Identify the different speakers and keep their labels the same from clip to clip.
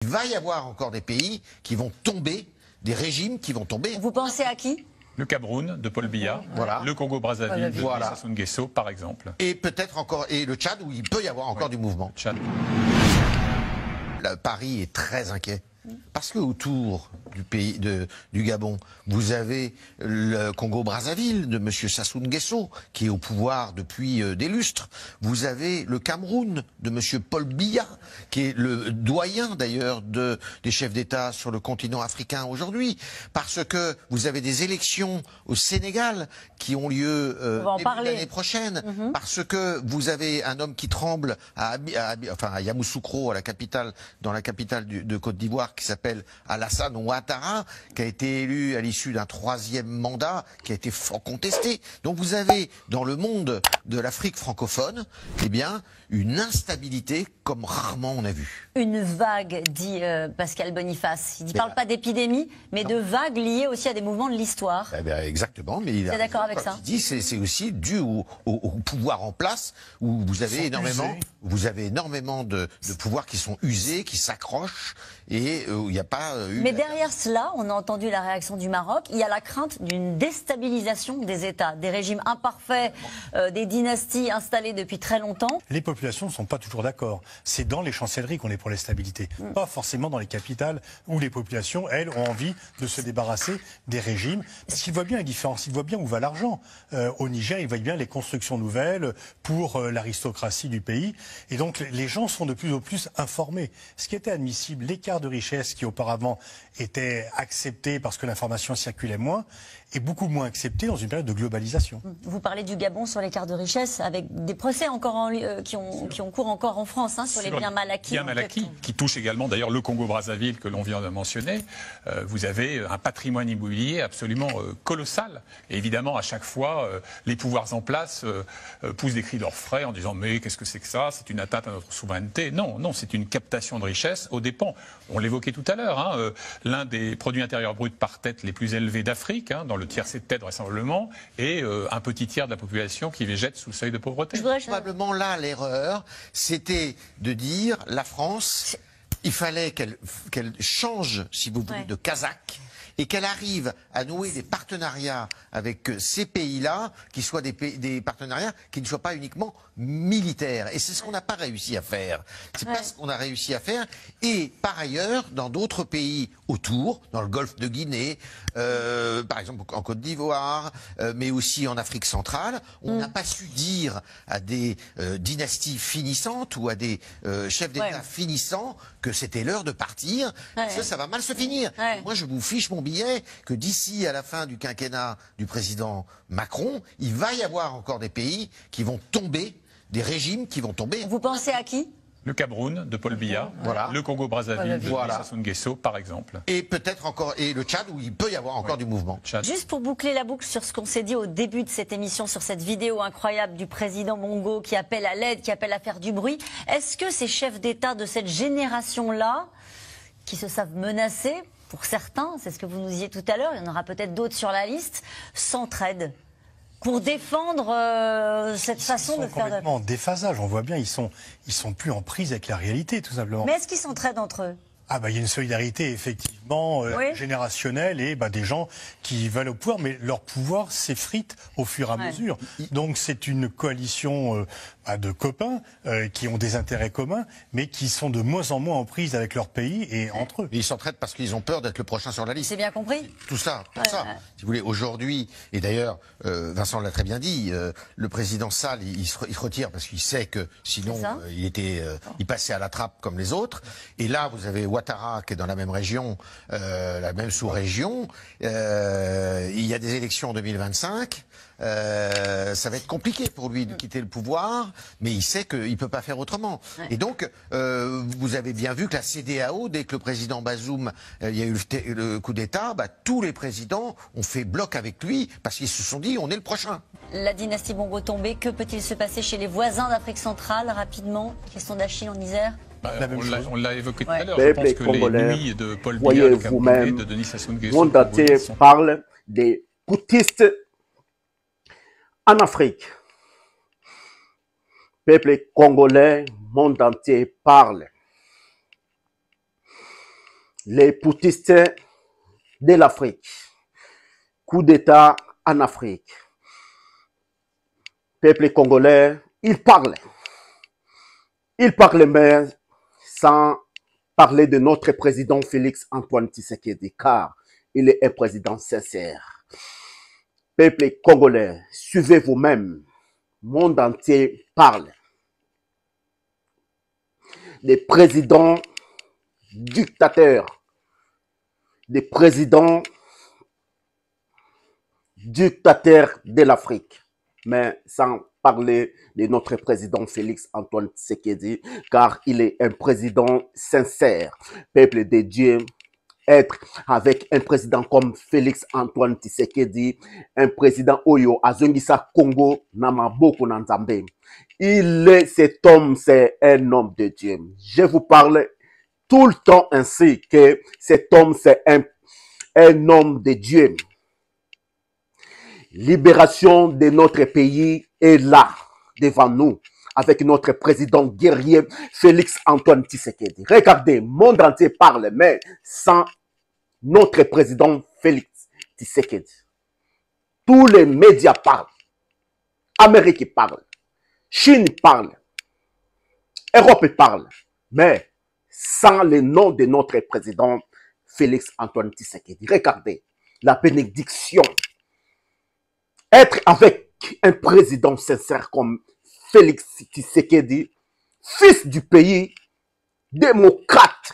Speaker 1: Il va y avoir encore des pays qui vont tomber, des régimes qui vont tomber.
Speaker 2: Vous pensez à qui?
Speaker 3: Le Cameroun de Paul Biya,
Speaker 1: voilà.
Speaker 3: Le Congo-Brazzaville de
Speaker 1: voilà.
Speaker 3: Sassou Nguesso, par exemple.
Speaker 1: Et peut-être encore, et le Tchad où il peut y avoir encore du mouvement.
Speaker 3: Tchad.
Speaker 1: Paris est très inquiet. Parce que autour du pays du Gabon, vous avez le Congo-Brazzaville de M. Sassou Nguesso, qui est au pouvoir depuis des lustres. Vous avez le Cameroun de M. Paul Biya, qui est le doyen d'ailleurs des chefs d'État sur le continent africain aujourd'hui. Parce que vous avez des élections au Sénégal qui ont lieu l'année prochaine. Parce que vous avez un homme qui tremble à Yamoussoukro, dans la capitale de Côte d'Ivoire, qui s'appelle Alassane Ouattara, qui a été élu à l'issue d'un 3e mandat, qui a été fort contesté. Donc vous avez dans le monde de l'Afrique francophone, eh bien, une instabilité comme rarement on a vu.
Speaker 2: Une vague, dit Pascal Boniface. Il ne parle pas d'épidémie, mais de vagues liées aussi à des mouvements de l'histoire.
Speaker 1: Eh bien, exactement, mais il
Speaker 2: est d'accord avec ça.
Speaker 1: Il dit c'est aussi dû au pouvoir en place, où vous avez énormément de pouvoirs qui sont usés, qui s'accrochent, et où il n'y a pas eu...
Speaker 2: Mais derrière cela, on a entendu la réaction du Maroc, il y a la crainte d'une déstabilisation des États, des régimes imparfaits, des dynasties installées depuis très longtemps.
Speaker 4: Les populations ne sont pas toujours d'accord. C'est dans les chancelleries qu'on est pour la stabilité, pas forcément dans les capitales où les populations, elles, ont envie de se débarrasser des régimes. Parce qu'ils voient bien la différence, ils voient bien où va l'argent. Au Niger, ils voient bien les constructions nouvelles pour l'aristocratie du pays. Et donc, les gens sont de plus en plus informés. Ce qui était admissible, l'écart de richesse qui auparavant était accepté parce que l'information circulait moins, est beaucoup moins accepté dans une période de globalisation.
Speaker 2: Vous parlez du Gabon sur l'écart de richesse, avec des procès encore qui ont cours encore en France sur les biens mal acquis.
Speaker 3: Biens mal acquis, qui touchent également d'ailleurs le Congo-Brazzaville que l'on vient de mentionner. Vous avez un patrimoine immobilier absolument colossal. Et évidemment, à chaque fois, les pouvoirs en place poussent des cris d'orfraie en disant « mais qu'est-ce que c'est que ça? C'est une atteinte à notre souveraineté ». Non, non, c'est une captation de richesse aux dépens. On l'évoquait tout à l'heure, l'un des produits intérieurs bruts par tête les plus élevés d'Afrique, dans le tiercé de tête vraisemblablement, et un petit tiers de la population qui végète sous le seuil de pauvreté.
Speaker 1: Probablement là, l'erreur, c'était de dire la France, il fallait qu'elle change, si vous voulez, de casaque, et qu'elle arrive à nouer des partenariats avec ces pays-là, qui soient des partenariats qui ne soient pas uniquement militaires. Et c'est ce qu'on n'a pas réussi à faire. C'est pas ce qu'on a réussi à faire. Et par ailleurs, dans d'autres pays autour, dans le golfe de Guinée, par exemple en Côte d'Ivoire, mais aussi en Afrique centrale, on n'a pas su dire à des dynasties finissantes ou à des chefs d'État finissants que c'était l'heure de partir, parce que ça va mal se finir. Moi, je vous fiche mon billet que d'ici à la fin du quinquennat du président Macron, il va y avoir encore des pays qui vont tomber, des régimes qui vont tomber.
Speaker 2: Vous pensez à qui?
Speaker 3: Le Cameroun de Paul Biya, le Congo-Brazzaville de Sassou Nguesso, par exemple.
Speaker 1: Et peut-être encore, et le Tchad où il peut y avoir encore du mouvement.
Speaker 2: Juste pour boucler la boucle sur ce qu'on s'est dit au début de cette émission, sur cette vidéo incroyable du président Bongo qui appelle à l'aide, qui appelle à faire du bruit, est-ce que ces chefs d'État de cette génération-là, qui se savent menacés, pour certains, c'est ce que vous nous disiez tout à l'heure, il y en aura peut-être d'autres sur la liste, s'entraident pour défendre cette façon de faire...
Speaker 4: Complètement en déphasage, on voit bien, ils sont plus en prise avec la réalité, tout simplement.
Speaker 2: Mais est-ce qu'ils s'entraident entre eux?
Speaker 4: Il y a une solidarité effectivement générationnelle et des gens qui veulent au pouvoir, mais leur pouvoir s'effrite au fur et à mesure. Donc c'est une coalition de copains qui ont des intérêts communs, mais qui sont de moins en moins en prise avec leur pays et entre eux.
Speaker 1: Et ils s'entraident parce qu'ils ont peur d'être le prochain sur la liste.
Speaker 2: C'est bien compris.
Speaker 1: Tout ça, si vous voulez, aujourd'hui, et d'ailleurs, Vincent l'a très bien dit, le président Sall, il se retire parce qu'il sait que sinon il passait à la trappe comme les autres. Et là, vous avez Ouattara qui est dans la même région, la même sous-région. Il y a des élections en 2025. Ça va être compliqué pour lui de quitter le pouvoir, mais il sait qu'il ne peut pas faire autrement. Et donc, vous avez bien vu que la CEDEAO, dès que le président Bazoum, il y a eu le coup d'État, tous les présidents ont fait bloc avec lui parce qu'ils se sont dit on est le prochain.
Speaker 2: La dynastie Bongo tombée, que peut-il se passer chez les voisins d'Afrique centrale rapidement? Question d'Achille en Isère.
Speaker 3: On l'a évoqué tout à l'heure. Je pense que les nuits de Paul Biya, le Camerounais, de Denis Sassou Nguesso,
Speaker 5: monde entier parle des bouddhistes en Afrique. Peuple congolais, monde entier parle. les poutistes de l'Afrique, coup d'État en Afrique, peuple congolais, il parle mais sans parler de notre président Félix Antoine Tshisekedi, car il est un président sincère. Peuple congolais, suivez vous-même, monde entier parle. Des présidents dictateurs, des présidents dictateurs de l'Afrique, mais sans parler de notre président Félix Antoine Tshisekedi, car il est un président sincère. Peuple de Dieu, être avec un président comme Félix Antoine Tshisekedi, un président Oyo Azongisa Congo Namaboko Nanzambe. Cet homme, c'est un homme de Dieu. Je vous parle tout le temps ainsi que cet homme, c'est un homme de Dieu. Libération de notre pays est là, devant nous, avec notre président guerrier Félix Antoine Tshisekedi. Regardez, le monde entier parle, mais sans notre président Félix Tshisekedi. Tous les médias parlent. Amérique parle. Chine parle. Europe parle. Mais sans le nom de notre président Félix Antoine Tshisekedi. Regardez, la bénédiction. Être avec un président sincère comme Félix Tshisekedi, fils du pays, démocrate,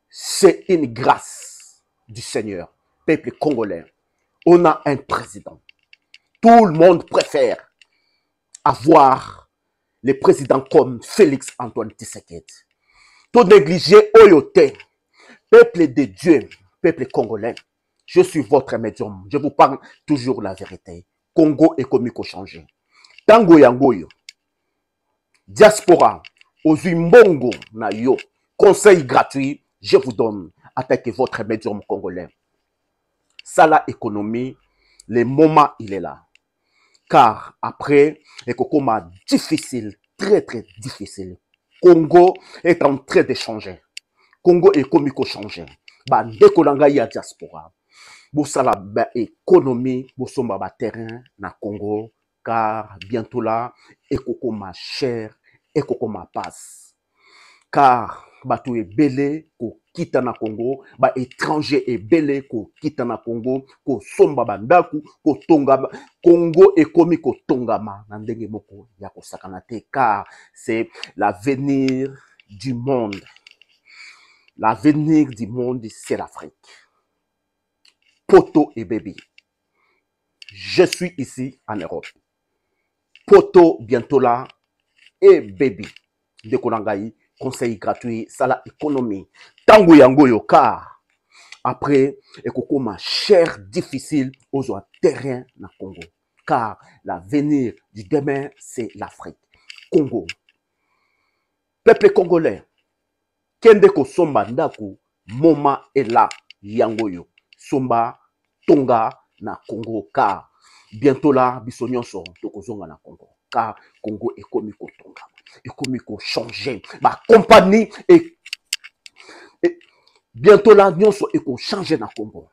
Speaker 5: c'est une grâce du Seigneur. Peuple congolais, on a un président. Tout le monde préfère avoir le président comme Félix Antoine Tshisekedi. Tout négligé, oyote, peuple de Dieu, peuple congolais. Je suis votre médium. Je vous parle toujours la vérité. Congo économique changé. Tango yangoyo. Diaspora. Ozuimbongo na yo. Conseil gratuit. Je vous donne. Attaquez votre médium congolais. Ça la économie. Le moment il est là. Car après, ekokoma difficile. Très très difficile. Congo est en train de changer. Congo économique changé. Ba dekolanga ya diaspora. Bosala ba économie, bosomba ba terrain na Congo, car bientôt là, ekokoma cher, ekokoma passe. Car bato ebele ko kita na Congo, ba étranger ebele ko kita na Congo, ko somba bandaku, ko tonga Congo ekomi ko tongama na ndenge moko ya ko sakana te, car c'est l'avenir du monde. L'avenir du monde, c'est l'Afrique. Poto et baby. Je suis ici en Europe. Poto bientôt là et baby. De Konangaï, conseil gratuit, sala économie. Tango yangoyo car après, ekokoma cher difficile aux terrain na Congo. Car l'avenir du demain, c'est l'Afrique. Congo. Peuple congolais. Kende ko somba ndaku, moma est là, yangoyo. Somba, Tonga, na Congo, car bientôt là, bisonyonso, tokozonga na Congo, car Congo est comme Tonga, est comme changer. Ma compagnie et bientôt là, nyonso est changer na Congo.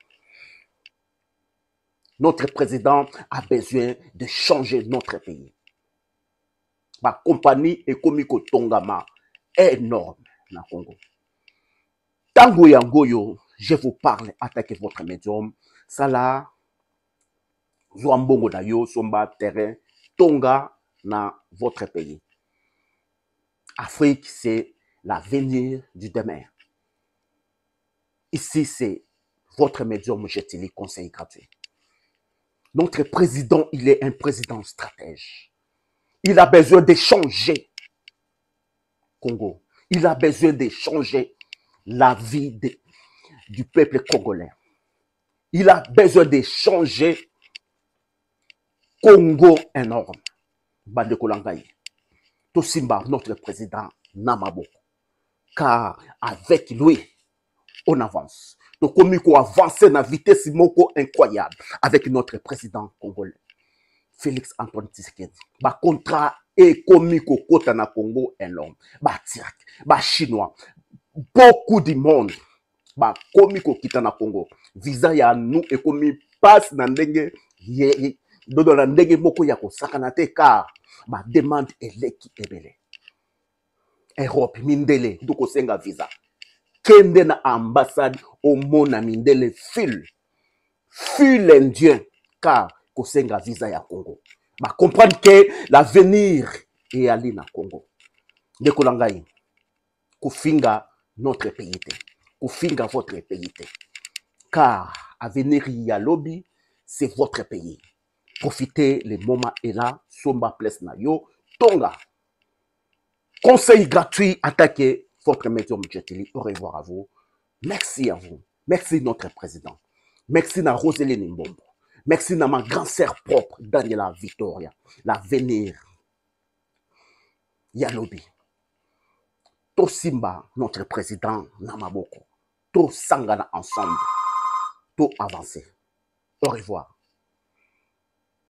Speaker 5: Notre président a besoin de changer notre pays. Ma compagnie est comme Tonga, énorme na Congo. Tango yangoyo, je vous parle, attaquez votre médium. Ça là, Zouambongo na yo, somba terrain, Tonga na votre pays. Afrique, c'est l'avenir du demain. Ici, c'est votre médium, je te lis conseil gratuit. Notre président, il est un président stratège. Il a besoin de changer Congo. Il a besoin de changer la vie du peuple congolais. Il a besoin de changer Congo énorme. Bande Kolangaï. Tosimba, notre président Namaboko. Car avec lui, on avance. Donc, comme il avance à vitesse moko incroyable avec notre président congolais, Félix Antoine Tshisekedi. Ba contrat économique au côté na Congo énorme. Ba Turc, ba Chinois, beaucoup du monde ba komi ko kita na Congo visa ya nous et komi passe na ndenge dodo na ndenge moko ya ko sakana te car ba demande eleki ebele Europe mindele duko senga visa kende na ambassade au mona mindele fil indien car ko senga visa ya Congo ba comprendre que l'avenir est allé na Congo de kolangai kufinga notre pays te kufinga votre pays te car avenir ya lobby c'est votre pays profitez le moment est là somba place na yo tonga conseil gratuit attaquez votre médium Jetili. Au revoir à vous, merci à vous, merci notre président, merci na Roseline Mbombo, merci na ma grande sœur propre Daniela Victoria, l'avenir ya lobby. To Simba, notre président Namaboko. To Sangana ensemble. To avancer. Au revoir.